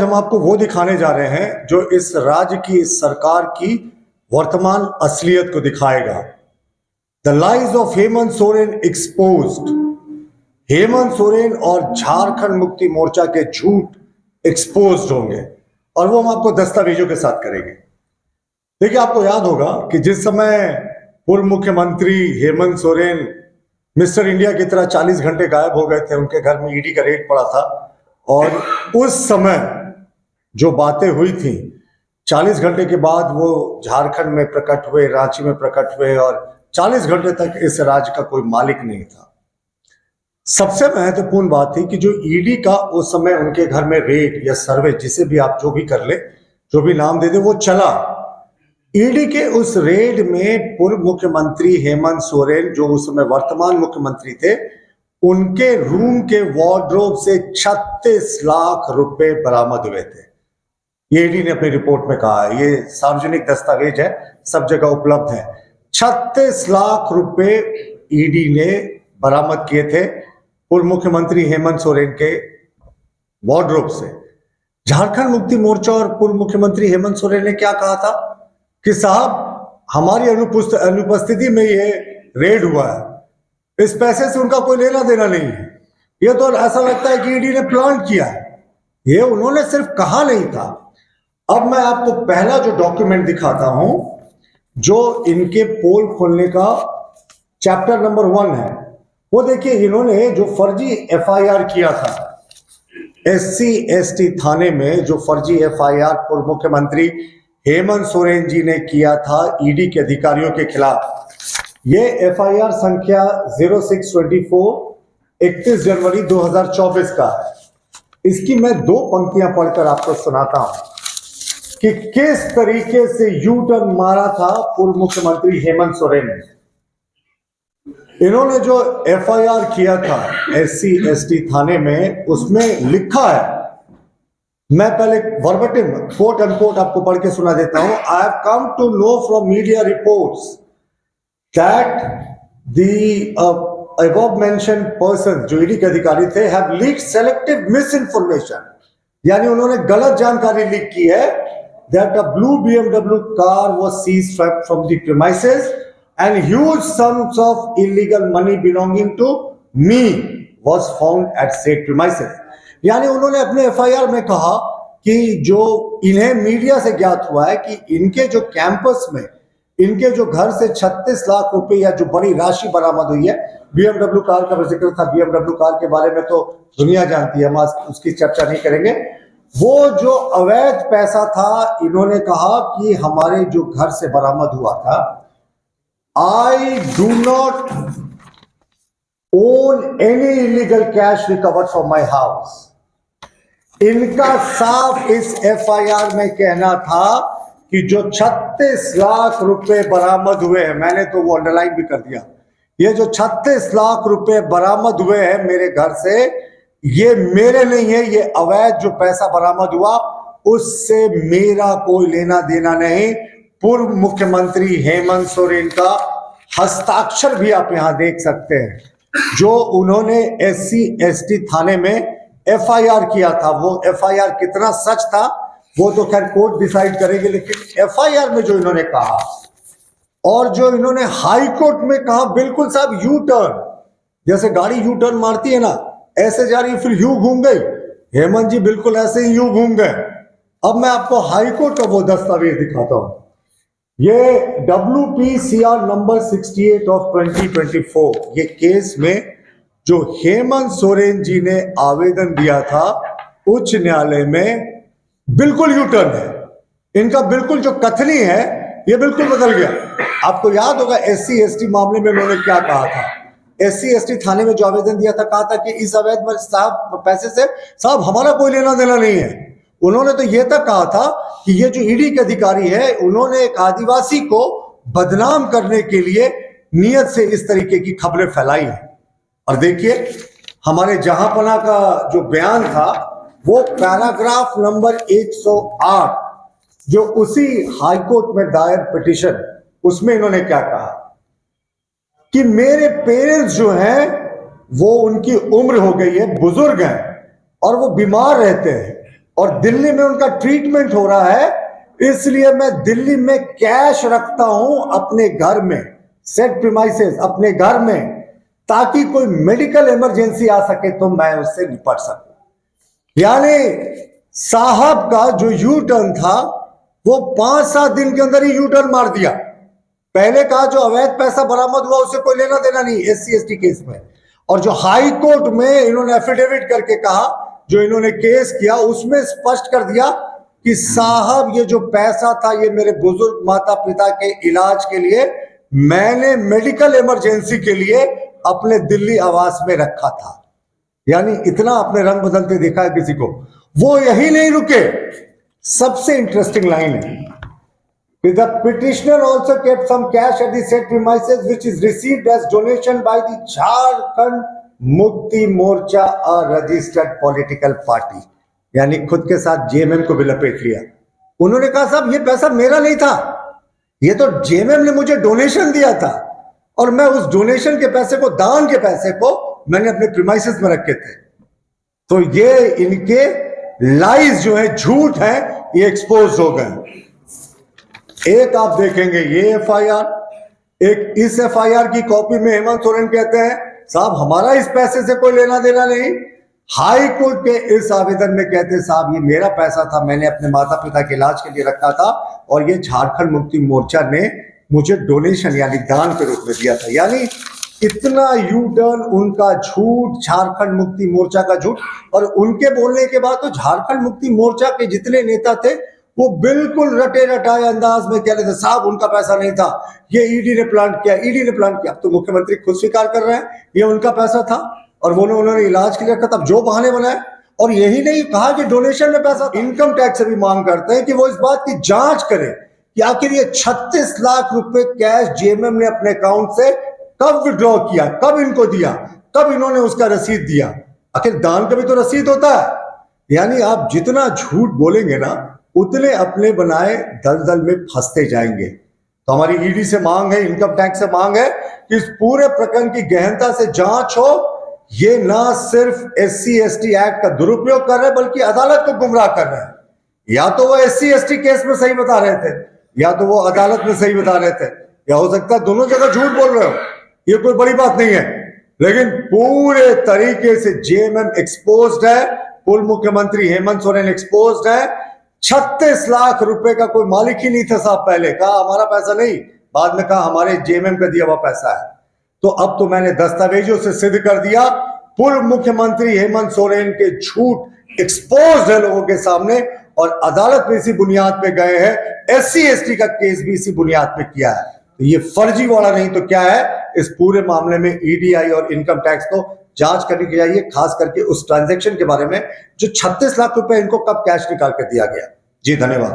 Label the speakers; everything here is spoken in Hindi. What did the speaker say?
Speaker 1: हम आपको वो दिखाने जा रहे हैं जो इस राज्य की, इस सरकार की वर्तमान असलियत को दिखाएगा। The lies of Hemant Soren exposed. Hemant Soren और झारखंड मुक्ति मोर्चा के झूठ एक्सपोज्ड होंगे और वो हम आपको दस्तावेजों के साथ करेंगे। देखिए, आपको याद होगा कि जिस समय पूर्व मुख्यमंत्री हेमंत सोरेन मिस्टर इंडिया की तरह 40 घंटे गायब हो गए थे, उनके घर में ईडी का रेड पड़ा था और उस समय जो बातें हुई थी, 40 घंटे के बाद वो झारखंड में प्रकट हुए, रांची में प्रकट हुए और 40 घंटे तक इस राज्य का कोई मालिक नहीं था। सबसे महत्वपूर्ण बात थी कि जो ईडी का उस समय उनके घर में रेड या सर्वे, जिसे भी आप जो भी कर ले, जो भी नाम दे दे, वो चला। ईडी के उस रेड में पूर्व मुख्यमंत्री हेमंत सोरेन, जो उस समय वर्तमान मुख्यमंत्री थे, उनके रूम के वार्डरोब से 36 लाख रुपए बरामद हुए थे। ये ईडी ने अपनी रिपोर्ट में कहा है, ये सार्वजनिक दस्तावेज है, सब जगह उपलब्ध है। 36 लाख रुपए ईडी ने बरामद किए थे पूर्व मुख्यमंत्री हेमंत सोरेन के वार्डरोब से। झारखंड मुक्ति मोर्चा और पूर्व मुख्यमंत्री हेमंत सोरेन ने क्या कहा था कि साहब, हमारी अनुपस्थिति में ये रेड हुआ है, इस पैसे से उनका कोई लेना देना नहीं है, ये तो ऐसा लगता है कि ईडी ने प्लान किया है। ये उन्होंने सिर्फ कहा नहीं था। अब मैं आपको पहला जो डॉक्यूमेंट दिखाता हूं, जो इनके पोल खोलने का चैप्टर नंबर 1 है, वो देखिए। इन्होंने जो फर्जी एफआईआर किया था एससी एसटी थाने में, जो फर्जी एफआईआर पूर्व मुख्यमंत्री हेमंत सोरेन जी ने किया था ईडी के अधिकारियों के खिलाफ, ये एफआईआर संख्या 0624 31 जनवरी 2024 का है। इसकी मैं 2 पंक्तियां पढ़कर आपको सुनाता हूं कि किस तरीके से यू टर्न मारा था पूर्व मुख्यमंत्री हेमंत सोरेन ने। इन्होंने जो एफआईआर किया था एससी एसटी थाने में, उसमें लिखा है, मैं पहले वर्बटिम कोट अनकोट आपको पढ़ के सुना देता हूं। I have come to know from media reports that the above mentioned persons, जो ईडी के अधिकारी थे, have leaked selective misinformation, यानी उन्होंने गलत जानकारी लीक की है, that a blue BMW car was seized from the premises and huge sums of illegal money belonging to me was found at said premises। यानी उन्होंने अपने एफआईआर में कहा कि जो इन्हें मीडिया से ज्ञात हुआ है कि इनके जो कैंपस में, इनके जो घर से 36 लाख रुपए या जो बड़ी राशि बरामद हुई है, BMW कार का जिक्र था, BMW कार के बारे में तो दुनिया जानती है, हम आज उसकी चर्चा नहीं करेंगे। वो जो अवैध पैसा था, इन्होंने कहा कि हमारे जो घर से बरामद हुआ था, I do not own any illegal cash recovered from my house. इनका साफ इस एफआईआर में कहना था कि जो 36 लाख रुपए बरामद हुए हैं, मैंने तो वो अंडरलाइन भी कर दिया, ये जो 36 लाख रुपए बरामद हुए हैं मेरे घर से, ये मेरे नहीं है, ये अवैध जो पैसा बरामद हुआ उससे मेरा कोई लेना देना नहीं। पूर्व मुख्यमंत्री हेमंत सोरेन का हस्ताक्षर भी आप यहां देख सकते हैं, जो उन्होंने एससी एसटी थाने में एफआईआर किया था। वो एफआईआर कितना सच था वो तो खैर कोर्ट डिसाइड करेगी, लेकिन एफआईआर में जो इन्होंने कहा और जो इन्होंने हाई कोर्ट में कहा, बिल्कुल साहब यू टर्न, जैसे गाड़ी यू टर्न मारती है ना, ऐसे जा रही फिर यू घूम गई, हेमंत जी बिल्कुल ऐसे ही यू घूम गए। अब मैं आपको हाई कोर्ट का वो दस्तावेज दिखाता हूं। ये WPCR नंबर 68 ऑफ 2024, ये केस में जो हेमंत सोरेन जी ने आवेदन दिया था उच्च न्यायालय में, बिल्कुल यू टर्न है इनका। बिल्कुल जो कथनी है ये बिल्कुल बदल गया। आपको याद होगा एससी एसटी मामले में उन्होंने क्या कहा था, एससी एसटी थाने में जो आवेदन दिया था, कहा था कि इस अवैध साहब पैसे से साहब हमारा कोई लेना देना नहीं है। उन्होंने तो ये तक कहा था कि ये जो ईडी के अधिकारी है, उन्होंने एक आदिवासी को बदनाम करने के लिए नियत से इस तरीके की खबरें फैलाई है। और देखिए, हमारे जहांपना का जो बयान था, वो पैराग्राफ नंबर 108, जो उसी हाईकोर्ट में दायर पिटीशन, उसमें इन्होंने क्या कहा कि मेरे पेरेंट्स जो हैं वो उनकी उम्र हो गई है, बुजुर्ग हैं और वो बीमार रहते हैं और दिल्ली में उनका ट्रीटमेंट हो रहा है, इसलिए मैं दिल्ली में कैश रखता हूं अपने घर में, सेट प्रीमाइसेस अपने घर में, ताकि कोई मेडिकल इमरजेंसी आ सके तो मैं उससे निपट सकूं। यानी साहब का जो यू टर्न था वो 5-7 दिन के अंदर ही यू टर्न मार दिया। पहले कहा जो अवैध पैसा बरामद हुआ उससे कोई लेना देना नहीं एससी एसटी केस में, और जो हाई कोर्ट में इन्होंने एफिडेविट करके कहा, जो इन्होंने केस किया उसमें स्पष्ट कर दिया कि साहब ये जो पैसा था ये मेरे बुजुर्ग माता पिता के इलाज के लिए मैंने मेडिकल इमरजेंसी के लिए अपने दिल्ली आवास में रखा था। यानी इतना अपने रंग बदलते देखा है किसी को। वो यही नहीं रुके, सबसे इंटरेस्टिंग लाइन है, the petitioner also kept some cash at the said premises which is received as donation by the Jharkhand Mukti Morcha, a registered political party। यानी खुद के साथ जेएमएम को भी लपेट लिया। उन्होंने कहा साहब ये पैसा मेरा नहीं था, ये तो जेएमएम ने मुझे डोनेशन दिया था, और मैं उस डोनेशन के पैसे को, दान के पैसे को मैंने अपने प्रीमाइसेस में रखे थे। तो ये इनके लाइज जो है, झूठ है, ये एक्सपोज हो गए। एक आप देखेंगे ये एफआईआर, एक इस एफआईआर की कॉपी में हेमंत सोरेन कहते हैं साहब हमारा इस पैसे से कोई लेना देना नहीं। हाई कोर्ट के इस आवेदन में कहते हैं साहब ये मेरा पैसा था, मैंने अपने माता पिता के इलाज के लिए रखा था, और ये झारखंड मुक्ति मोर्चा ने मुझे डोनेशन यानी दान के रूप में दिया था। यानी इतना यू टर्न उनका झूठ, झारखंड मुक्ति मोर्चा का झूठ। और उनके बोलने के बाद तो झारखंड मुक्ति मोर्चा के जितने नेता थे वो बिल्कुल रटे रटाए अंदाज में कह रहे थे साहब उनका पैसा नहीं था, ये ईडी ने प्लांट किया, ईडी ने प्लांट किया। अब तो मुख्यमंत्री खुद स्वीकार कर रहे हैं ये उनका पैसा था और वो उन्होंने इलाज के लिए रखा था। जो बहाने बनाए, और यही नहीं कहा कि डोनेशन में पैसा था। इनकम टैक्स से भी मांग करते हैं कि वो इस बात की जांच करे कि आखिर ये 36 लाख रुपए कैश जेएमएम ने अपने अकाउंट से कब विड्रॉ किया, कब इनको दिया, कब इन्होंने उसका रसीद दिया। आखिर दान का भी तो रसीद होता है। यानी आप जितना झूठ बोलेंगे ना उतने अपने बनाए दलदल में फंसते जाएंगे। तो हमारी ईडी से मांग है, इनकम टैक्स से मांग है कि इस पूरे प्रकरण की गहनता से जांच हो। ये ना सिर्फ एससी एसटी एक्ट का दुरुपयोग कर रहे हैं बल्कि अदालत को गुमराह कर रहे हैं। या तो वो एससी एसटी केस में सही बता रहे थे या तो वो अदालत में सही बता रहे थे, या हो सकता है दोनों जगह झूठ बोल रहे हो। ये कोई बड़ी बात नहीं है, लेकिन पूरे तरीके से जेएमएम एक्सपोज्ड है, पूर्व मुख्यमंत्री हेमंत सोरेन एक्सपोज्ड है। 36 लाख रुपए का कोई मालिक ही नहीं था साहब। पहले कहा हमारा पैसा नहीं, बाद में कहा हमारे जेएमएम का दिया हुआ पैसा है। तो अब तो मैंने दस्तावेजों से सिद्ध कर दिया पूर्व मुख्यमंत्री हेमंत सोरेन के झूठ एक्सपोज्ड है लोगों के सामने, और अदालत में इसी बुनियाद पे गए हैं। एससी एसटी का केस भी इसी बुनियाद पे किया है। तो ये फर्जी वाला नहीं तो क्या है। इस पूरे मामले में ईडीआई और इनकम टैक्स को जांच करनी चाहिए, खास करके उस ट्रांजैक्शन के बारे में जो 36 लाख रुपए इनको कब कैश निकाल कर दिया गया। जी धन्यवाद।